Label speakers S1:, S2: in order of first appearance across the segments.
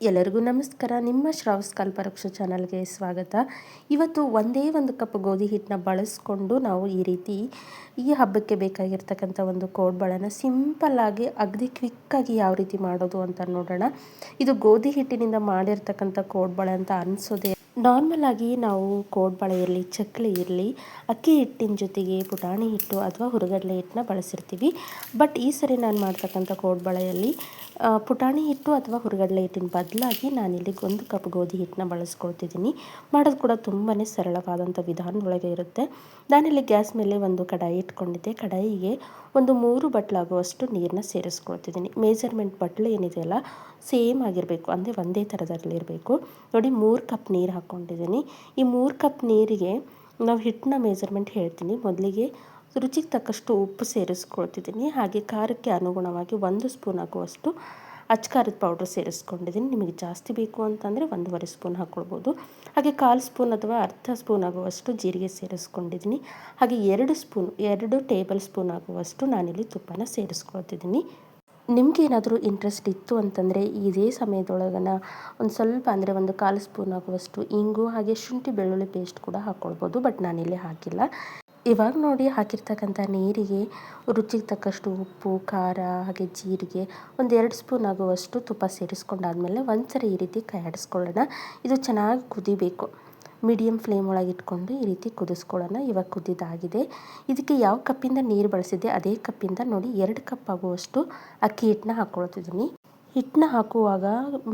S1: ಎಲ್ಲರಿಗೂ ನಮಸ್ಕಾರ. ನಿಮ್ಮ ಶ್ರಾವ್ಸ್ ಕಲ್ಪವೃಕ್ಷ ಚಾನಲ್ಗೆ ಸ್ವಾಗತ. ಇವತ್ತು ಒಂದೇ ಒಂದು ಕಪ್ ಗೋಧಿ ಹಿಟ್ಟನ್ನ ಬಳಸ್ಕೊಂಡು ನಾವು ಈ ರೀತಿ ಈ ಹಬ್ಬಕ್ಕೆ ಬೇಕಾಗಿರ್ತಕ್ಕಂಥ ಒಂದು ಕೋಡ್ಬಳೆನ ಸಿಂಪಲ್ಲಾಗಿ ಅಗದಿ ಕ್ವಿಕ್ಕಾಗಿ ಯಾವ ರೀತಿ ಮಾಡೋದು ಅಂತ ನೋಡೋಣ. ಇದು ಗೋಧಿ ಹಿಟ್ಟಿನಿಂದ ಮಾಡಿರ್ತಕ್ಕಂಥ ಕೋಡ್ಬಳೆ ಅಂತ ಅನಿಸೋದೇ. ನಾರ್ಮಲ್ ಆಗಿ ನಾವು ಕೋಡ್ಬಳೆ ಇರಲಿ, ಚಕ್ಕಲಿ ಇರಲಿ, ಅಕ್ಕಿ ಹಿಟ್ಟಿನ ಜೊತೆಗೆ ಪುಟಾಣಿ ಹಿಟ್ಟು ಅಥವಾ ಹುರಗಡಲೆ ಹಿಟ್ಟನ್ನ ಬಳಸಿರ್ತೀವಿ. ಬಟ್ ಈ ಸರಿ ನಾನು ಮಾಡ್ತಕ್ಕಂಥ ಕೋಡ್ಬಳೆಯಲ್ಲಿ ಪುಟಾಣಿ ಹಿಟ್ಟು ಅಥವಾ ಹುರಗಡಲೆ ಹಿಟ್ಟಿನ ಬದಲಾಗಿ ನಾನಿಲ್ಲಿ 1 ಕಪ್ ಗೋಧಿ ಹಿಟ್ಟನ್ನ ಬಳಸ್ಕೊಳ್ತಿದ್ದೀನಿ. ಮಾಡೋದು ಕೂಡ ತುಂಬಾ ಸರಳವಾದಂಥ ವಿಧಾನದೊಳಗೆ ಇರುತ್ತೆ. ನಾನಿಲ್ಲಿ ಗ್ಯಾಸ್ ಮೇಲೆ ಒಂದು ಕಡಾಯಿ ಇಟ್ಕೊಂಡಿದ್ದೆ. ಕಡಾಯಿಗೆ ಒಂದು 3 ಬಟ್ಲಾಗುವಷ್ಟು ನೀರನ್ನ ಸೇರಿಸ್ಕೊಳ್ತಿದ್ದೀನಿ. ಮೆಜರ್ಮೆಂಟ್ ಬಟ್ಲು ಏನಿದೆಯಲ್ಲ ಸೇಮ್ ಆಗಿರಬೇಕು, ಅಂದರೆ ಒಂದೇ ಥರದಲ್ಲಿರಬೇಕು. ನೋಡಿ 3 ಕಪ್ ನೀರು ಹಾಕ್ಕೊಂಡಿದ್ದೀನಿ. ಈ 3 ಕಪ್ ನೀರಿಗೆ ನಾವು ಹಿಟ್ಟನ್ನ ಮೆಜರ್ಮೆಂಟ್ ಹೇಳ್ತೀನಿ. ಮೊದಲಿಗೆ ರುಚಿಗೆ ತಕ್ಕಷ್ಟು ಉಪ್ಪು ಸೇರಿಸ್ಕೊಳ್ತಿದ್ದೀನಿ. ಹಾಗೆ ಖಾರಕ್ಕೆ ಅನುಗುಣವಾಗಿ 1 ಸ್ಪೂನ್ ಆಗುವಷ್ಟು ಅಚ್ಕಾರದ ಪೌಡ್ರ್ ಸೇರಿಸ್ಕೊಂಡಿದ್ದೀನಿ. ನಿಮಗೆ ಜಾಸ್ತಿ ಬೇಕು ಅಂತಂದರೆ 1.5 ಸ್ಪೂನ್ ಹಾಕ್ಕೊಳ್ಬೋದು. ಹಾಗೆ 1/4 ಸ್ಪೂನ್ ಅಥವಾ ಅರ್ಧ ಸ್ಪೂನ್ ಆಗುವಷ್ಟು ಜೀರಿಗೆ ಸೇರಿಸ್ಕೊಂಡಿದ್ದೀನಿ. ಹಾಗೆ 2 ಟೇಬಲ್ ಸ್ಪೂನ್ ಆಗುವಷ್ಟು ನಾನಿಲ್ಲಿ ತುಪ್ಪನ ಸೇರಿಸ್ಕೊಳ್ತಿದ್ದೀನಿ. ನಿಮಗೇನಾದರೂ ಇಂಟ್ರೆಸ್ಟ್ ಇತ್ತು ಅಂತಂದರೆ ಇದೇ ಸಮಯದೊಳಗನ ಒಂದು ಸ್ವಲ್ಪ, ಅಂದರೆ 1/4 ಸ್ಪೂನ್ ಆಗುವಷ್ಟು ಇಂಗು ಹಾಗೆ ಶುಂಠಿ ಬೆಳ್ಳುಳ್ಳಿ ಪೇಸ್ಟ್ ಕೂಡ ಹಾಕ್ಕೊಳ್ಬೋದು. ಬಟ್ ನಾನಿಲ್ಲಿ ಹಾಕಿಲ್ಲ. ಇವಾಗ ನೋಡಿ ಹಾಕಿರ್ತಕ್ಕಂಥ ನೀರಿಗೆ ರುಚಿಗೆ ತಕ್ಕಷ್ಟು ಉಪ್ಪು, ಖಾರ ಹಾಗೆ ಜೀರಿಗೆ, 1-2 ಸ್ಪೂನ್ ಆಗುವಷ್ಟು ತುಪ್ಪ ಸೇರಿಸ್ಕೊಂಡಾದ್ಮೇಲೆ ಒಂದ್ಸರಿ ಈ ರೀತಿ ಕೈ ಆಡಿಸ್ಕೊಳ್ಳೋಣ. ಇದು ಚೆನ್ನಾಗಿ ಕುದಿಬೇಕು. ಮೀಡಿಯಮ್ ಫ್ಲೇಮ್ ಒಳಗೆ ಇಟ್ಕೊಂಡು ಈ ರೀತಿ ಕುದಿಸ್ಕೊಳ್ಳೋಣ. ಇವಾಗ ಕುದಿದಾಗಿದೆ. ಇದಕ್ಕೆ ಯಾವ ಕಪ್ಪಿಂದ ನೀರು ಬಳಸಿದ್ದೆ ಅದೇ ಕಪ್ಪಿಂದ ನೋಡಿ 2 ಕಪ್ ಆಗುವಷ್ಟು ಅಕ್ಕಿ ಹಿಟ್ಟನ್ನ ಹಾಕ್ಕೊಳ್ತಿದ್ದೀನಿ. ಹಿಟ್ಟನ್ನ ಹಾಕುವಾಗ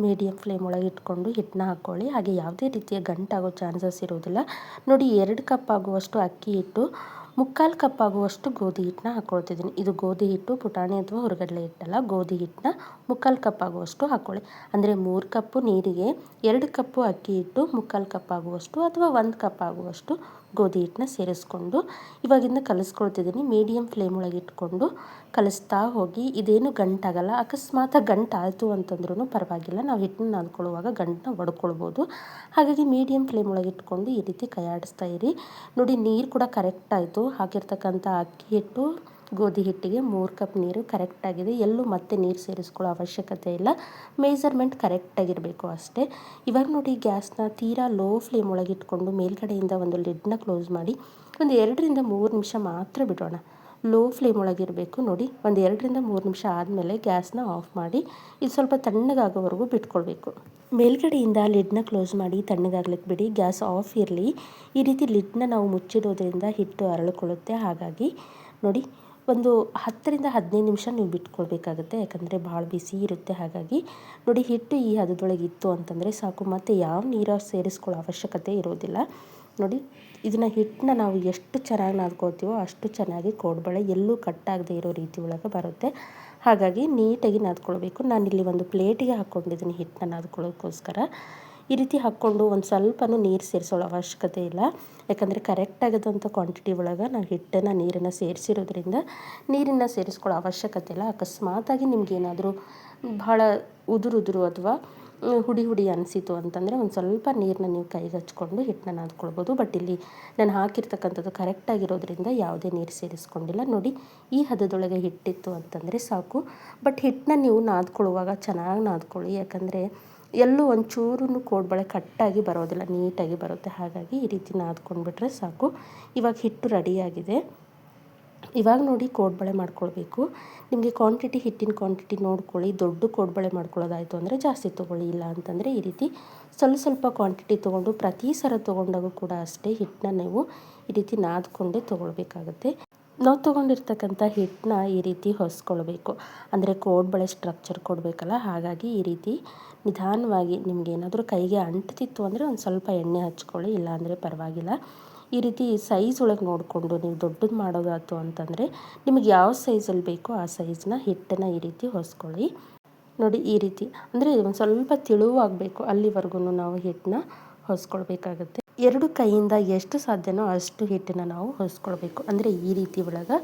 S1: ಮೀಡಿಯಮ್ ಫ್ಲೇಮ್ ಒಳಗೆ ಇಟ್ಕೊಂಡು ಹಿಟ್ಟನ್ನ ಹಾಕ್ಕೊಳ್ಳಿ. ಹಾಗೆ ಯಾವುದೇ ರೀತಿಯ ಗಂಟಾಗೋ ಚಾನ್ಸಸ್ ಇರೋದಿಲ್ಲ. ನೋಡಿ 2 ಕಪ್ ಆಗುವಷ್ಟು ಅಕ್ಕಿ ಹಿಟ್ಟು, 3/4 ಕಪ್ ಆಗುವಷ್ಟು ಗೋಧಿ ಹಿಟ್ಟನ್ನ ಹಾಕ್ಕೊಳ್ತಿದ್ದೀನಿ. ಇದು ಗೋಧಿ ಹಿಟ್ಟು, ಪುಟಾಣಿ ಅಥವಾ ಹುರಗಡಲೆ ಹಿಟ್ಟಲ್ಲ, ಗೋಧಿ ಹಿಟ್ಟನ್ನ 3/4 ಕಪ್ ಆಗುವಷ್ಟು ಹಾಕ್ಕೊಳ್ಳಿ. ಅಂದರೆ 3 ಕಪ್ಪು ನೀರಿಗೆ 2 ಕಪ್ಪು ಅಕ್ಕಿ ಹಿಟ್ಟು, 3/4 ಕಪ್ ಆಗುವಷ್ಟು ಅಥವಾ 1 ಕಪ್ ಆಗುವಷ್ಟು ಗೋಧಿ ಹಿಟ್ಟನ್ನ ಸೇರಿಸ್ಕೊಂಡು ಇವಾಗಿಂದ ಕಲಿಸ್ಕೊಳ್ತಿದ್ದೀನಿ. ಮೀಡಿಯಮ್ ಫ್ಲೇಮ್ ಒಳಗೆ ಇಟ್ಕೊಂಡು ಕಲಿಸ್ತಾ ಹೋಗಿ. ಇದೇನು ಗಂಟಾಗಲ್ಲ. ಅಕಸ್ಮಾತ್ ಗಂಟಾಯಿತು ಅಂತಂದ್ರೂ ಪರವಾಗಿಲ್ಲ, ನಾವು ಹಿಟ್ಟನ್ನ ನಾದ್ಕೊಳ್ಳುವಾಗ ಗಂಟನ್ನ ಒಡ್ಕೊಳ್ಬೋದು. ಹಾಗಾಗಿ ಮೀಡಿಯಮ್ ಫ್ಲೇಮ್ ಒಳಗೆ ಇಟ್ಕೊಂಡು ಈ ರೀತಿ ಕೈ ಆಡಿಸ್ತಾ ಇರಿ. ನೋಡಿ ನೀರು ಕೂಡ ಕರೆಕ್ಟ್ ಆಯಿತು. ಹಾಕಿರ್ತಕ್ಕಂಥ ಅಕ್ಕಿ ಹಿಟ್ಟು ಗೋಧಿ ಹಿಟ್ಟಿಗೆ 3 ಕಪ್ ನೀರು ಕರೆಕ್ಟಾಗಿದೆ. ಎಲ್ಲೂ ಮತ್ತೆ ನೀರು ಸೇರಿಸ್ಕೊಳ್ಳೋ ಅವಶ್ಯಕತೆ ಇಲ್ಲ. ಮೆಜರ್ಮೆಂಟ್ ಕರೆಕ್ಟಾಗಿರಬೇಕು ಅಷ್ಟೇ. ಇವಾಗ ನೋಡಿ ಗ್ಯಾಸ್ನ ತೀರಾ ಲೋ ಫ್ಲೇಮ್ ಒಳಗೆ ಇಟ್ಕೊಂಡು ಮೇಲ್ಗಡೆಯಿಂದ ಒಂದು ಲಿಡ್ನ ಕ್ಲೋಸ್ ಮಾಡಿ ಒಂದು 2-3 ನಿಮಿಷ ಮಾತ್ರ ಬಿಡೋಣ. ಲೋ ಫ್ಲೇಮ್ ಒಳಗಿರಬೇಕು. ನೋಡಿ 2-3 ನಿಮಿಷ ಆದಮೇಲೆ ಗ್ಯಾಸ್ನ ಆಫ್ ಮಾಡಿ ಇದು ಸ್ವಲ್ಪ ತಣ್ಣಗಾಗೋವರೆಗೂ ಬಿಟ್ಕೊಳ್ಬೇಕು. ಮೇಲ್ಗಡೆಯಿಂದ ಲಿಡ್ನ ಕ್ಲೋಸ್ ಮಾಡಿ ತಣ್ಣಗಾಗ್ಲಿಕ್ಕೆ ಬಿಡಿ. ಗ್ಯಾಸ್ ಆಫ್ ಇರಲಿ. ಈ ರೀತಿ ಲಿಡ್ನ ನಾವು ಮುಚ್ಚಿಡೋದ್ರಿಂದ ಹಿಟ್ಟು ಅರಳಿಕೊಳ್ಳುತ್ತೆ. ಹಾಗಾಗಿ ನೋಡಿ ಒಂದು 10-15 ನಿಮಿಷ ನೀವು ಬಿಟ್ಕೊಳ್ಬೇಕಾಗುತ್ತೆ. ಯಾಕಂದರೆ ಭಾಳ ಬಿಸಿ ಇರುತ್ತೆ. ಹಾಗಾಗಿ ನೋಡಿ ಹಿಟ್ಟು ಈ ಹದದೊಳಗೆ ಇತ್ತು ಅಂತಂದರೆ ಸಾಕು. ಮತ್ತು ಯಾವ ನೀರು ಸೇರಿಸ್ಕೊಳ್ಳೋ ಅವಶ್ಯಕತೆ ಇರೋದಿಲ್ಲ. ನೋಡಿ ಇದನ್ನು ಹಿಟ್ಟನ್ನ ನಾವು ಎಷ್ಟು ಚೆನ್ನಾಗಿ ನಾದ್ಕೊಳ್ತೀವೋ ಅಷ್ಟು ಚೆನ್ನಾಗಿ ಕೋಡ್ಬಳೆ ಎಲ್ಲೂ ಕಟ್ಟಾಗದೇ ಇರೋ ರೀತಿ ಒಳಗೆ ಬರುತ್ತೆ. ಹಾಗಾಗಿ ನೀಟಾಗಿ ನಾದ್ಕೊಳ್ಬೇಕು. ನಾನಿಲ್ಲಿ ಒಂದು ಪ್ಲೇಟಿಗೆ ಹಾಕ್ಕೊಂಡಿದ್ದೀನಿ ಹಿಟ್ಟನ್ನ ನಾದ್ಕೊಳ್ಳೋಕ್ಕೋಸ್ಕರ. ಈ ರೀತಿ ಹಾಕ್ಕೊಂಡು ಒಂದು ಸ್ವಲ್ಪನೂ ನೀರು ಸೇರಿಸೋಳ ಅವಶ್ಯಕತೆ ಇಲ್ಲ. ಯಾಕಂದರೆ ಕರೆಕ್ಟಾಗದಂಥ ಕ್ವಾಂಟಿಟಿ ಒಳಗೆ ನಾವು ಹಿಟ್ಟನ್ನು ನೀರನ್ನು ಸೇರಿಸಿರೋದ್ರಿಂದ ನೀರನ್ನು ಸೇರಿಸ್ಕೊಳ್ಳೋ ಅವಶ್ಯಕತೆ ಇಲ್ಲ. ಅಕಸ್ಮಾತಾಗಿ ನಿಮಗೇನಾದರೂ ಭಾಳ ಉದುರು ಅಥವಾ ಹುಡಿ ಅನಿಸಿತು ಅಂತಂದರೆ ಒಂದು ಸ್ವಲ್ಪ ನೀರನ್ನ ನೀವು ಕೈಗೆ ಹಚ್ಕೊಂಡು ಹಿಟ್ಟನ್ನ ನಾದ್ಕೊಳ್ಬೋದು. ಬಟ್ ಇಲ್ಲಿ ನಾನು ಹಾಕಿರ್ತಕ್ಕಂಥದ್ದು ಕರೆಕ್ಟಾಗಿರೋದ್ರಿಂದ ಯಾವುದೇ ನೀರು ಸೇರಿಸ್ಕೊಂಡಿಲ್ಲ. ನೋಡಿ ಈ ಹದದೊಳಗೆ ಹಿಟ್ಟಿತ್ತು ಅಂತಂದರೆ ಸಾಕು. ಬಟ್ ಹಿಟ್ಟನ್ನ ನೀವು ನಾದ್ಕೊಳ್ಳುವಾಗ ಚೆನ್ನಾಗಿ ನಾದ್ಕೊಳ್ಳಿ. ಯಾಕಂದರೆ ಎಲ್ಲೂ ಒಂಚೂರು ಕೋಡ್ಬಳೆ ಕಟ್ಟಾಗಿ ಬರೋದಿಲ್ಲ, ನೀಟಾಗಿ ಬರುತ್ತೆ. ಹಾಗಾಗಿ ಈ ರೀತಿ ನಾದ್ಕೊಂಡ್ಬಿಟ್ರೆ ಸಾಕು. ಇವಾಗ ಹಿಟ್ಟು ರೆಡಿಯಾಗಿದೆ. ಇವಾಗ ನೋಡಿ ಕೋಡ್ಬಳೆ ಮಾಡ್ಕೊಳ್ಬೇಕು. ನಿಮಗೆ ಹಿಟ್ಟಿನ ಕ್ವಾಂಟಿಟಿ ನೋಡ್ಕೊಳ್ಳಿ. ದೊಡ್ಡ ಕೋಡ್ಬಳೆ ಮಾಡ್ಕೊಳ್ಳೋದಾಯಿತು ಅಂದರೆ ಜಾಸ್ತಿ ತೊಗೊಳ್ಳಿ. ಇಲ್ಲ ಅಂತಂದರೆ ಈ ರೀತಿ ಸ್ವಲ್ಪ ಕ್ವಾಂಟಿಟಿ ತೊಗೊಂಡು ಪ್ರತಿ ಸಲ ತೊಗೊಂಡಾಗೂ ಕೂಡ ಅಷ್ಟೇ ಹಿಟ್ಟನ್ನ ನೀವು ಈ ರೀತಿ ನಾದ್ಕೊಂಡೇ ತೊಗೊಳ್ಬೇಕಾಗುತ್ತೆ. ನಾವು ತೊಗೊಂಡಿರ್ತಕ್ಕಂಥ ಹಿಟ್ಟನ್ನ ಈ ರೀತಿ ಹೊಸ್ಕೊಳ್ಬೇಕು. ಅಂದರೆ ಕೋಡ್ಬಳೆ ಸ್ಟ್ರಕ್ಚರ್ ಕೊಡಬೇಕಲ್ಲ. ಹಾಗಾಗಿ ಈ ರೀತಿ ನಿಧಾನವಾಗಿ ನಿಮಗೇನಾದರೂ ಕೈಗೆ ಅಂಟ್ತಿತ್ತು ಅಂದರೆ ಒಂದು ಸ್ವಲ್ಪ ಎಣ್ಣೆ ಹಚ್ಕೊಳ್ಳಿ. ಇಲ್ಲಾಂದರೆ ಪರವಾಗಿಲ್ಲ. ಈ ರೀತಿ ಸೈಜ್ ಒಳಗೆ ನೋಡಿಕೊಂಡು ನೀವು ದೊಡ್ಡದು ಮಾಡೋದಾಯ್ತು ಅಂತಂದರೆ ನಿಮಗೆ ಯಾವ ಸೈಜಲ್ಲಿ ಬೇಕೋ ಆ ಸೈಜ್ನ ಹಿಟ್ಟನ್ನು ಈ ರೀತಿ ಹೊಸ್ಕೊಳ್ಳಿ. ನೋಡಿ ಈ ರೀತಿ, ಅಂದರೆ ಒಂದು ಸ್ವಲ್ಪ ತೆಳುವಾಗಬೇಕು. ಅಲ್ಲಿವರೆಗೂ ನಾವು ಹಿಟ್ಟನ್ನ ಹೊಸ್ಕೊಳ್ಬೇಕಾಗತ್ತೆ. 2 ಕೈಯಿಂದ ಎಷ್ಟು ಸಾಧ್ಯನೋ ಅಷ್ಟು ಹಿಟ್ಟನ್ನು ನಾವು ಹೊಸ್ಕೊಳ್ಬೇಕು. ಅಂದರೆ ಈ ರೀತಿ ಒಳಗೆ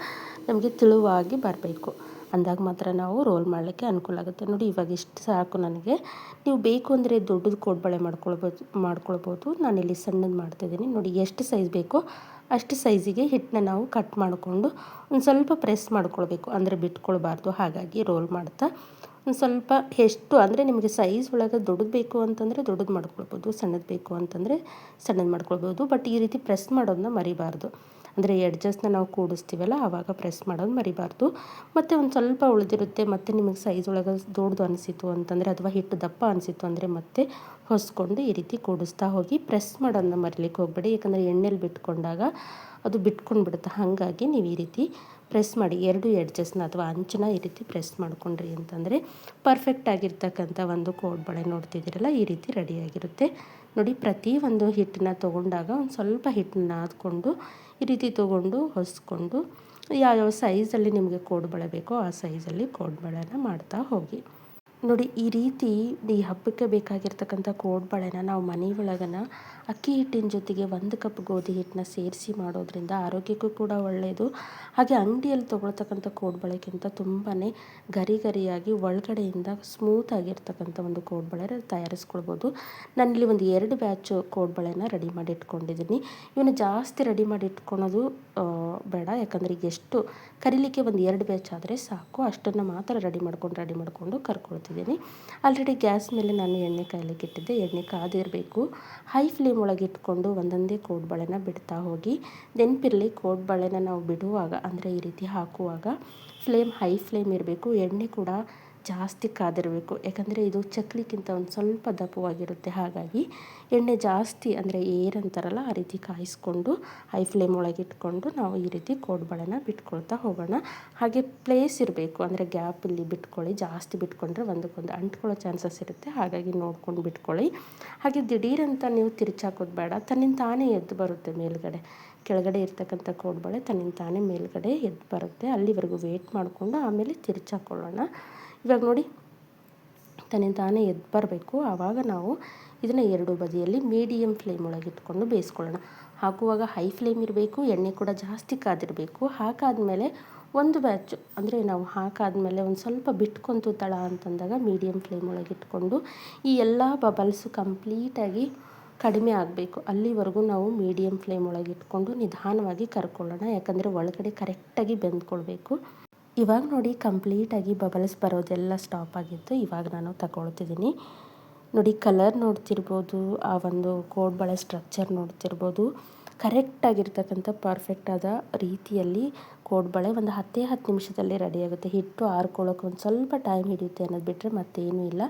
S1: ನಮಗೆ ತೆಳುವಾಗಿ ಬರಬೇಕು. ಅಂದಾಗ ಮಾತ್ರ ನಾವು ರೋಲ್ ಮಾಡಲಿಕ್ಕೆ ಅನುಕೂಲ ಆಗುತ್ತೆ. ನೋಡಿ ಇವಾಗ ಇಷ್ಟು ಸಾಕು ನನಗೆ. ನೀವು ಬೇಕು ಅಂದರೆ ದೊಡ್ಡದು ಕೋಡ್ಬಳೆ ಮಾಡ್ಕೊಳ್ಬೋದು. ನಾನಿಲ್ಲಿ ಸಣ್ಣದು ಮಾಡ್ತಾಯಿದ್ದೀನಿ. ನೋಡಿ ಎಷ್ಟು ಸೈಜ್ ಬೇಕೋ ಅಷ್ಟು ಸೈಜಿಗೆ ಹಿಟ್ಟನ್ನ ನಾವು ಕಟ್ ಮಾಡಿಕೊಂಡು ಒಂದು ಸ್ವಲ್ಪ ಪ್ರೆಸ್ ಮಾಡ್ಕೊಳ್ಬೇಕು. ಅಂದರೆ ಬಿಟ್ಕೊಳ್ಬಾರ್ದು. ಹಾಗಾಗಿ ರೋಲ್ ಮಾಡ್ತಾ ಒಂದು ಸ್ವಲ್ಪ ಎಷ್ಟು ಅಂದರೆ ನಿಮಗೆ ಸೈಜ್ ಒಳಗೆ ದೊಡ್ಡದು ಬೇಕು ಅಂತಂದರೆ ದೊಡ್ಡದು ಮಾಡ್ಕೊಳ್ಬೋದು, ಸಣ್ಣದು ಬೇಕು ಅಂತಂದರೆ ಸಣ್ಣದು ಮಾಡ್ಕೊಳ್ಬೋದು. ಬಟ್ ಈ ರೀತಿ ಪ್ರೆಸ್ ಮಾಡೋದನ್ನ ಮರಿಬಾರ್ದು. ಅಂದರೆ ಎಡ್ಜಸ್ನ ನಾವು ಕೂಡಿಸ್ತೀವಲ್ಲ ಆವಾಗ ಪ್ರೆಸ್ ಮಾಡೋದು ಮರಿಬಾರ್ದು. ಮತ್ತು ಒಂದು ಸ್ವಲ್ಪ ಉಳಿದಿರುತ್ತೆ, ಮತ್ತು ನಿಮಗೆ ಸೈಜ್ ಒಳಗೆ ದೊಡ್ಡದು ಅನಿಸಿತು ಅಂತಂದರೆ ಅಥವಾ ಹಿಟ್ಟು ದಪ್ಪ ಅನಿಸಿತು ಅಂದರೆ ಮತ್ತೆ ಹೊಸ್ಕೊಂಡು ಈ ರೀತಿ ಕೂಡಿಸ್ತಾ ಹೋಗಿ. ಪ್ರೆಸ್ ಮಾಡೋದನ್ನ ಮರಿಲಿಕ್ಕೆ ಹೋಗಬೇಡಿ, ಯಾಕಂದರೆ ಎಣ್ಣೆಲಿ ಬಿಟ್ಕೊಂಡಾಗ ಅದು ಬಿಟ್ಕೊಂಡು ಬಿಡುತ್ತೆ. ಹಾಗಾಗಿ ನೀವು ಈ ರೀತಿ ಪ್ರೆಸ್ ಮಾಡಿ, ಎರಡು ಎಡ್ಜಸ್ನ ಅಥವಾ ಅಂಚನ್ನ ಈ ರೀತಿ ಪ್ರೆಸ್ ಮಾಡ್ಕೊಂಡ್ರಿ ಅಂತಂದರೆ ಪರ್ಫೆಕ್ಟ್ ಆಗಿರ್ತಕ್ಕಂಥ ಒಂದು ಕೋಡ್ಬಳೆ ನೋಡ್ತಿದ್ದೀರಲ್ಲ ಈ ರೀತಿ ರೆಡಿಯಾಗಿರುತ್ತೆ. ನೋಡಿ, ಪ್ರತಿ ಒಂದು ಹಿಟ್ಟನ್ನ ತೊಗೊಂಡಾಗ ಒಂದು ಸ್ವಲ್ಪ ಹಿಟ್ಟನ್ನ ನಾದ್ಕೊಂಡು ಈ ರೀತಿ ತೊಗೊಂಡು ಹೊಸ್ಕೊಂಡು ಯಾವ್ಯಾವ ಸೈಜಲ್ಲಿ ನಿಮಗೆ ಕೋಡ್ಬಳೆ ಬೇಕೋ ಆ ಸೈಜಲ್ಲಿ ಕೋಡ್ಬಳೆನ ಮಾಡ್ತಾ ಹೋಗಿ. ನೋಡಿ, ಈ ರೀತಿ ಈ ಹಬ್ಬಕ್ಕೆ ಬೇಕಾಗಿರ್ತಕ್ಕಂಥ ಕೋಡ್ಬಳೆನ ನಾವು ಮನೆ ಒಳಗನ ಅಕ್ಕಿ ಹಿಟ್ಟಿನ ಜೊತೆಗೆ 1 ಕಪ್ ಗೋಧಿ ಹಿಟ್ಟನ್ನ ಸೇರಿಸಿ ಮಾಡೋದ್ರಿಂದ ಆರೋಗ್ಯಕ್ಕೂ ಕೂಡ ಒಳ್ಳೆಯದು. ಹಾಗೆ ಅಂಗಡಿಯಲ್ಲಿ ತೊಗೊಳ್ತಕ್ಕಂಥ ಕೋಡ್ಬಳೆಗಿಂತ ತುಂಬಾ ಗರಿಯಾಗಿ ಒಳಗಡೆಯಿಂದ ಸ್ಮೂತ್ ಆಗಿರ್ತಕ್ಕಂಥ ಒಂದು ಕೋಡ್ಬಳೆ ತಯಾರಿಸ್ಕೊಳ್ಬೋದು. ನಾನಿಲ್ಲಿ ಒಂದು 2 ಬ್ಯಾಚ್ ಕೋಡ್ಬಳೆನ ರೆಡಿ ಮಾಡಿ ಇಟ್ಕೊಂಡಿದ್ದೀನಿ. ಇವನ್ನ ಜಾಸ್ತಿ ರೆಡಿ ಮಾಡಿ ಇಟ್ಕೊಳೋದು ಬೇಡ, ಯಾಕಂದರೆ ಈಗ ಎಷ್ಟು ಕರಿಲಿಕ್ಕೆ ಒಂದು 2 ಬ್ಯಾಚ್ ಆದರೆ ಸಾಕು. ಅಷ್ಟನ್ನು ಮಾತ್ರ ರೆಡಿ ಮಾಡಿಕೊಂಡು ಕರ್ಕೊಳ್ತಿದ್ದೀನಿ. ಆಲ್ರೆಡಿ ಗ್ಯಾಸ್ ಮೇಲೆ ನಾನು ಎಣ್ಣೆ ಕಾಯ್ಲಿಕ್ಕೆ ಇಟ್ಟಿದ್ದೆ. ಎಣ್ಣೆ ಕಾದಿರಬೇಕು. ಹೈ ಫ್ಲೇಮ್ ಒಳಗೆ ಇಟ್ಕೊಂಡು ಒಂದೊಂದೇ ಕೋಡ್ಬಳೆನ ಬಿಡ್ತಾ ಹೋಗಿ. ನೆನಪಿರಲಿ, ಕೋಡ್ಬಳೆನ ನಾವು ಬಿಡುವಾಗ ಅಂದರೆ ಈ ರೀತಿ ಹಾಕುವಾಗ ಹೈ ಫ್ಲೇಮ್ ಇರಬೇಕು. ಎಣ್ಣೆ ಕೂಡ ಜಾಸ್ತಿ ಕಾದಿರಬೇಕು, ಯಾಕಂದರೆ ಇದು ಚಕ್ಲಿಗಿಂತ ಒಂದು ಸ್ವಲ್ಪ ದಪ್ಪವಾಗಿರುತ್ತೆ. ಹಾಗಾಗಿ ಎಣ್ಣೆ ಜಾಸ್ತಿ ಅಂದರೆ ಏರಂತಾರಲ್ಲ ಆ ರೀತಿ ಕಾಯಿಸ್ಕೊಂಡು ಹೈ ಫ್ಲೇಮ್ ಒಳಗೆ ಇಟ್ಕೊಂಡು ನಾವು ಈ ರೀತಿ ಕೋಡ್ಬಳೆನ ಬಿಟ್ಕೊಳ್ತಾ ಹೋಗೋಣ. ಹಾಗೆ ಪ್ಲೇಸ್ ಇರಬೇಕು, ಅಂದರೆ ಗ್ಯಾಪ್ ಇಲ್ಲಿ ಬಿಟ್ಕೊಳ್ಳಿ. ಜಾಸ್ತಿ ಬಿಟ್ಕೊಂಡ್ರೆ ಒಂದಕ್ಕೊಂದು ಅಂಟ್ಕೊಳ್ಳೋ ಚಾನ್ಸಸ್ ಇರುತ್ತೆ, ಹಾಗಾಗಿ ನೋಡ್ಕೊಂಡು ಬಿಟ್ಕೊಳ್ಳಿ. ಹಾಗೆ ದಿಢೀರಂತ ನೀವು ತಿರ್ಚಾಕೋದು ಬೇಡ, ತನ್ನಿಂದ ತಾನೇ ಎದ್ದು ಬರುತ್ತೆ ಮೇಲ್ಗಡೆ. ಕೆಳಗಡೆ ಇರ್ತಕ್ಕಂಥ ಕೋಡ್ಬಳೆ ತನ್ನಿಂದ ತಾನೇ ಮೇಲ್ಗಡೆ ಎದ್ದು ಬರುತ್ತೆ. ಅಲ್ಲಿವರೆಗೂ ವೇಟ್ ಮಾಡಿಕೊಂಡು ಆಮೇಲೆ ತಿರ್ಚಾಕೊಳ್ಳೋಣ. ಇವಾಗ ನೋಡಿ, ತನ್ನಿಂದ ತಾನೇ ಎದ್ದು ಬರಬೇಕು. ಆವಾಗ ನಾವು ಇದನ್ನು 2 ಬದಿಯಲ್ಲಿ ಮೀಡಿಯಮ್ ಫ್ಲೇಮ್ ಒಳಗೆ ಇಟ್ಕೊಂಡು ಬೇಯಿಸ್ಕೊಳ್ಳೋಣ. ಹಾಕುವಾಗ ಹೈ ಫ್ಲೇಮ್ ಇರಬೇಕು, ಎಣ್ಣೆ ಕೂಡ ಜಾಸ್ತಿ ಕಾದಿರಬೇಕು. ಹಾಕಾದ್ಮೇಲೆ ಒಂದು ಬ್ಯಾಚ್ ಅಂದರೆ ನಾವು ಹಾಕಾದ್ಮೇಲೆ ಒಂದು ಸ್ವಲ್ಪ ಬಿಟ್ಕೊಂತು ತಳ ಅಂತಂದಾಗ ಮೀಡಿಯಮ್ ಫ್ಲೇಮ್ ಒಳಗೆ ಇಟ್ಕೊಂಡು ಈ ಎಲ್ಲ ಬಬಲ್ಸು ಕಂಪ್ಲೀಟಾಗಿ ಕಡಿಮೆ ಆಗಬೇಕು. ಅಲ್ಲಿವರೆಗೂ ನಾವು ಮೀಡಿಯಮ್ ಫ್ಲೇಮ್ ಒಳಗೆ ಇಟ್ಕೊಂಡು ನಿಧಾನವಾಗಿ ಕರ್ಕೊಳ್ಳೋಣ, ಯಾಕಂದರೆ ಒಳಗಡೆ ಕರೆಕ್ಟಾಗಿ ಬೆಂದ್ಕೊಳ್ಬೇಕು. ಇವಾಗ ನೋಡಿ, ಕಂಪ್ಲೀಟಾಗಿ ಬಬಲ್ಸ್ ಬರೋದೆಲ್ಲ ಸ್ಟಾಪ್ ಆಗಿತ್ತು. ಇವಾಗ ನಾನು ತಗೊಳ್ತಿದ್ದೀನಿ. ನೋಡಿ, ಕಲರ್ ನೋಡ್ತಿರ್ಬೋದು, ಆ ಒಂದು ಕೋಡ್ಬಳೆ ಸ್ಟ್ರಕ್ಚರ್ ನೋಡ್ತಿರ್ಬೋದು. ಕರೆಕ್ಟಾಗಿರ್ತಕ್ಕಂಥ ಪರ್ಫೆಕ್ಟಾದ ರೀತಿಯಲ್ಲಿ ಕೋಡ್ಬಳೆ ಒಂದು 10 ನಿಮಿಷದಲ್ಲಿ ರೆಡಿಯಾಗುತ್ತೆ. ಹಿಟ್ಟು ಆರ್ಕೊಳ್ಳೋಕೆ ಒಂದು ಸ್ವಲ್ಪ ಟೈಮ್ ಹಿಡಿಯುತ್ತೆ ಅನ್ನೋದು ಬಿಟ್ಟರೆ ಮತ್ತೇನೂ ಇಲ್ಲ.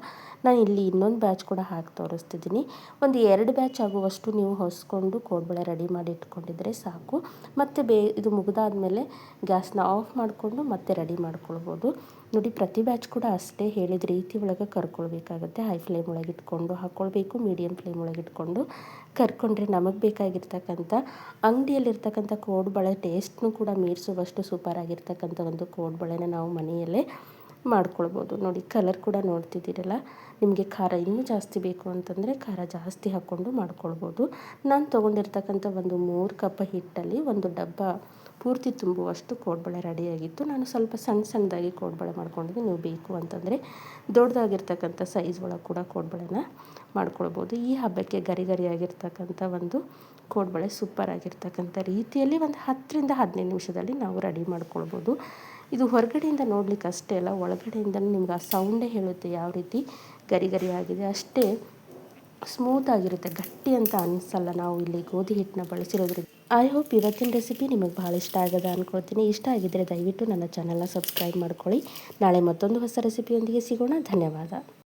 S1: ನಾನು ಇಲ್ಲಿ ಇನ್ನೊಂದು ಬ್ಯಾಚ್ ಕೂಡ ಹಾಕಿ ತೋರಿಸ್ತಿದ್ದೀನಿ. ಒಂದು 2 ಬ್ಯಾಚ್ ಆಗುವಷ್ಟು ನೀವು ಹೊಸ್ಕೊಂಡು ಕೋಡ್ಬಳೆ ರೆಡಿ ಮಾಡಿ ಇಟ್ಕೊಂಡಿದ್ರೆ ಸಾಕು. ಮತ್ತು ಇದು ಮುಗಿದಾದ್ಮೇಲೆ ಗ್ಯಾಸ್ನ ಆಫ್ ಮಾಡಿಕೊಂಡು ಮತ್ತೆ ರೆಡಿ ಮಾಡ್ಕೊಳ್ಬೋದು. ನೋಡಿ, ಪ್ರತಿ ಬ್ಯಾಚ್ ಕೂಡ ಅಷ್ಟೇ ಹೇಳಿದ ರೀತಿ ಒಳಗೆ ಕರ್ಕೊಳ್ಬೇಕಾಗುತ್ತೆ. ಹೈ ಫ್ಲೇಮ್ ಒಳಗೆ ಇಟ್ಕೊಂಡು ಹಾಕ್ಕೊಳ್ಬೇಕು, ಮೀಡಿಯಮ್ ಫ್ಲೇಮ್ ಒಳಗೆ ಇಟ್ಕೊಂಡು ಕರ್ಕೊಂಡ್ರೆ ನಮಗೆ ಬೇಕಾಗಿರ್ತಕ್ಕಂಥ ಅಂಗಡಿಯಲ್ಲಿರ್ತಕ್ಕಂಥ ಕೋಡ್ಬಳೆ ಟೇಸ್ಟ್ನೂ ಕೂಡ ಮೀರಿಸುವಷ್ಟು ಸೂಪರ್ ಆಗಿರ್ತಕ್ಕಂಥ ಒಂದು ಕೋಡ್ಬಳೆನ ನಾವು ಮನೆಯಲ್ಲೇ ಮಾಡ್ಕೊಳ್ಬೋದು. ನೋಡಿ, ಕಲರ್ ಕೂಡ ನೋಡ್ತಿದ್ದೀರಲ್ಲ. ನಿಮಗೆ ಖಾರ ಇನ್ನೂ ಜಾಸ್ತಿ ಬೇಕು ಅಂತಂದರೆ ಖಾರ ಜಾಸ್ತಿ ಹಾಕ್ಕೊಂಡು ಮಾಡ್ಕೊಳ್ಬೋದು. ನಾನು ತೊಗೊಂಡಿರ್ತಕ್ಕಂಥ ಒಂದು 3 ಕಪ್ ಹಿಟ್ಟಲ್ಲಿ ಒಂದು ಡಬ್ಬ ಪೂರ್ತಿ ತುಂಬುವಷ್ಟು ಕೋಡ್ಬಳೆ ರೆಡಿಯಾಗಿತ್ತು. ನಾನು ಸ್ವಲ್ಪ ಸಣ್ಣದಾಗಿ ಕೋಡ್ಬಳೆ ಮಾಡ್ಕೊಂಡಿದ್ದೆ. ನೀವು ಬೇಕು ಅಂತಂದರೆ ದೊಡ್ಡದಾಗಿರ್ತಕ್ಕಂಥ ಸೈಜ್ ಒಳಗೆ ಕೂಡ ಕೋಡ್ಬಳೆನ ಮಾಡ್ಕೊಳ್ಬೋದು. ಈ ಹಬ್ಬಕ್ಕೆ ಗರಿಯಾಗಿರ್ತಕ್ಕಂಥ ಒಂದು ಕೋಡ್ಬಳೆ ಸೂಪರ್ ಆಗಿರ್ತಕ್ಕಂಥ ರೀತಿಯಲ್ಲಿ ಒಂದು 10ರಿಂದ 15 ನಿಮಿಷದಲ್ಲಿ ನಾವು ರೆಡಿ ಮಾಡ್ಕೊಳ್ಬೋದು. ಇದು ಹೊರಗಡೆಯಿಂದ ನೋಡ್ಲಿಕ್ಕೆ ಅಷ್ಟೇ ಅಲ್ಲ, ಒಳಗಡೆಯಿಂದ ನಿಮ್ಗೆ ಆ ಸೌಂಡೇ ಹೇಳುತ್ತೆ ಯಾವ ರೀತಿ ಗರಿಯಾಗಿದೆ. ಅಷ್ಟೇ ಸ್ಮೂತ್ ಆಗಿರುತ್ತೆ, ಗಟ್ಟಿ ಅಂತ ಅನಿಸಲ್ಲ ನಾವು ಇಲ್ಲಿ ಗೋಧಿ ಹಿಟ್ಟನ್ನ ಬಳಸಿರೋದ್ರಿಂದ. ಐ ಹೋಪ್ ಇವತ್ತಿನ ರೆಸಿಪಿ ನಿಮಗೆ ಭಾಳ ಇಷ್ಟ ಆಗದ ಅಂದ್ಕೊಳ್ತೀನಿ. ಇಷ್ಟ ಆಗಿದ್ದರೆ ದಯವಿಟ್ಟು ನನ್ನ ಚಾನಲ್ನ ಸಬ್ಸ್ಕ್ರೈಬ್ ಮಾಡ್ಕೊಳ್ಳಿ. ನಾಳೆ ಮತ್ತೊಂದು ಹೊಸ ರೆಸಿಪಿಯೊಂದಿಗೆ ಸಿಗೋಣ. ಧನ್ಯವಾದ.